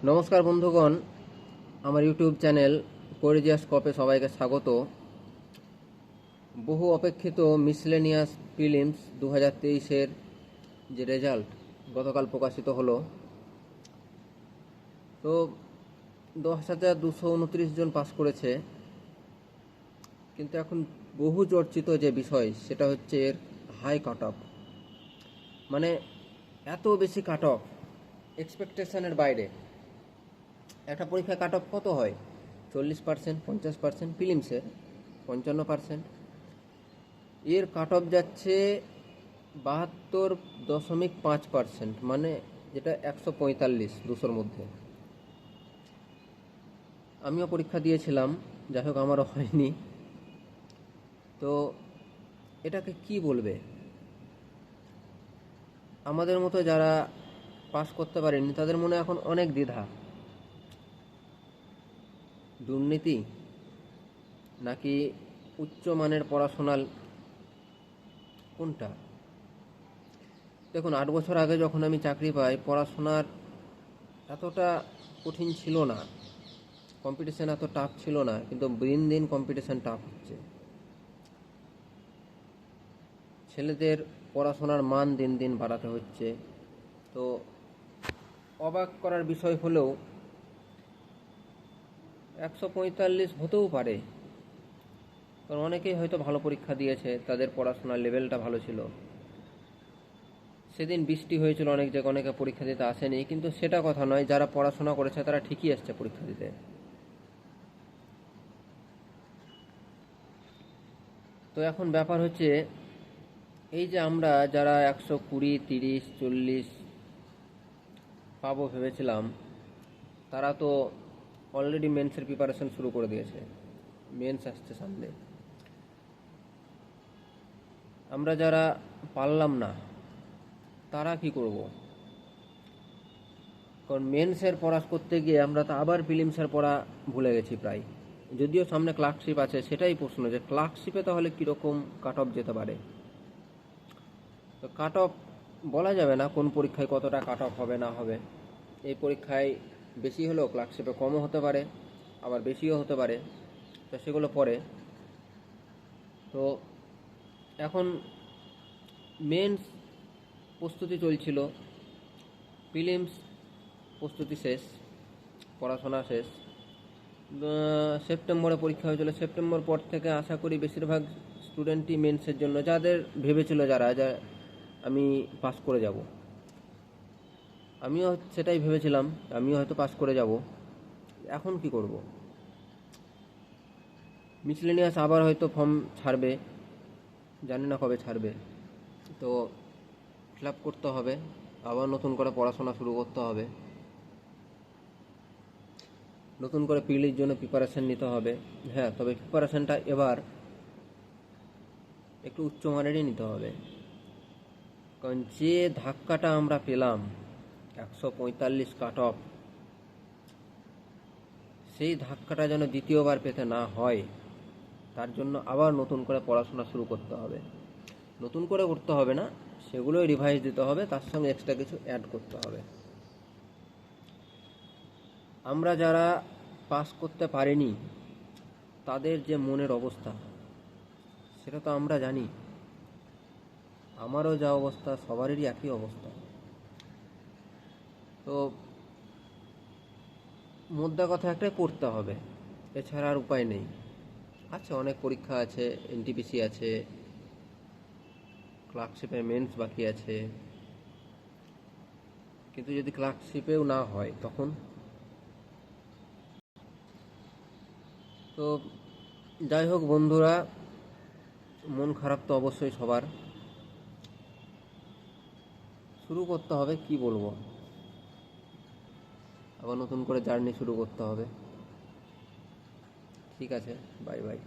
নমস্কার বন্ধুগণ, আমার ইউটিউব চ্যানেল কোরেজিয়াস স্কোপে সবাইকে স্বাগত। বহু অপেক্ষিত মিসলেনিয়াস প্রিলিমস 2023-এর যে রেজাল্ট গতকাল প্রকাশিত হলো, তো 10,229 জন পাস করেছে। কিন্তু এখন বহু চর্চিত যে বিষয় সেটা হচ্ছে এর হাই কাট অফ। মানে এত বেশি কাট অফ, এক্সপেকটেশনের বাইরে। একটা পরীক্ষায় কাট অফ কত হয়? 40%, 50%, প্রিলিমসের 55%। এর কাট অফ যাচ্ছে 72.5%, মানে যেটা 145, 200-র মধ্যে। আমিও পরীক্ষা দিয়েছিলাম, যাই হোক আমারও হয়নি। তো এটাকে কি বলবে? আমাদের মতো যারা পাস করতে পারেনি তাদের মনে এখন অনেক দ্বিধা। দুর্নীতি নাকি উচ্চমানের পড়াশোনার, কোনটা? দেখুন, 8 বছর আগে যখন আমি চাকরি পাই, পড়াশোনার এতটা কঠিন ছিল না, কম্পিটিশান এত টাফ ছিল না, কিন্তু দিন দিন কম্পিটিশান টাফ হচ্ছে। ছেলেদের পড়াশোনার মান দিন দিন বাড়াতে হচ্ছে। তো অবাক করার বিষয় হলেও 145 হতেও পারে, কারণ অনেকেই হয়তো ভালো পরীক্ষা দিয়েছে, তাদের পড়াশোনার লেভেলটা ভালো ছিল। সেদিন বৃষ্টি হয়েছিল অনেক জায়গায়, অনেকে পরীক্ষা দিতে আসেনি, কিন্তু সেটা কথা নয়। যারা পড়াশোনা করেছে তারা ঠিকই আসছে পরীক্ষা দিতে। তো এখন ব্যাপার হচ্ছে, এই যে আমরা যারা 120, 30, 40 পাবো ভেবেছিলাম, তারা তো অলরেডি মেন্সের প্রিপারেশন শুরু করে দিয়েছে। মেন্স আসছে সামনে। আমরা যারা পারলাম না তারা কি করব? কারণ মেন্সের পড়া করতে গিয়ে আমরা তো আবার প্রিলিমসের পড়া ভুলে গেছি প্রায়। যদিও সামনে ক্লার্কশিপ আছে, সেটাই প্রশ্ন যে ক্লার্কশিপে তাহলে কীরকম কাট অফ যেতে পারে। তো কাট অফ বলা যাবে না কোন পরীক্ষায় কতটা কাট অফ হবে না হবে। এই পরীক্ষায় বেশি হলেও ক্লার্কশিপে কমও হতে পারে, আবার বেশিও হতে পারে। তো সেগুলো পরে। তো এখন মেন্স প্রস্তুতি চলছিল, প্রিলিমস প্রস্তুতি শেষ, পড়াশোনা শেষ। সেপ্টেম্বরে পরীক্ষা হয়েছিল। সেপ্টেম্বর পর থেকে আশা করি বেশিরভাগ স্টুডেন্টই মেন্সের জন্য, যাদের ভেবেছিল যারা আমি পাস করে যাব, আমিও সেটাই ভেবেছিলাম, আমিও হয়তো পাস করে যাব। এখন কি করব? মিসলেনিয়াস আবার হয়তো ফর্ম ছাড়বে, জানি না কবে ছাড়বে। তো ফিল আপ করতে হবে, আবার নতুন করে পড়াশোনা শুরু করতে হবে, নতুন করে পিএইচডির জন্য প্রিপারেশান নিতে হবে। হ্যাঁ, তবে প্রিপারেশানটা এবার একটু উচ্চমানেরই নিতে হবে, কারণ যে ধাক্কাটা আমরা পেলাম 145 কাট অফ, সেই ধাক্কাটা যেন দ্বিতীয়বার পেতে না হয়, তার জন্য আবার নতুন করে পড়াশোনা শুরু করতে হবে। নতুন করে করতে হবে না, সেগুলোই রিভাইজ দিতে হবে, তার সঙ্গে এক্সট্রা কিছু অ্যাড করতে হবে। আমরা যারা পাস করতে পারিনি তাদের যে মনের অবস্থা সেটা তো আমরা জানি। আমারও যা অবস্থা, সবারই একই অবস্থা। তো মোদ্দা কথা একটাই, পড়তে হবে, এছাড়া আর উপায় নেই। আচ্ছা, অনেক পরীক্ষা আছে, এনটিপিসি আছে, ক্লার্কশিপের মেন্স বাকি আছে। কিন্তু যদি ক্লার্কশিপেও না হয় তখন? তো যাই হোক বন্ধুরা, মন খারাপ তো অবশ্যই সবার। শুরু করতে হবে, কি বলবো, আবার নতুন করে জার্নি শুরু করতে হবে। ঠিক আছে, বাই বাই।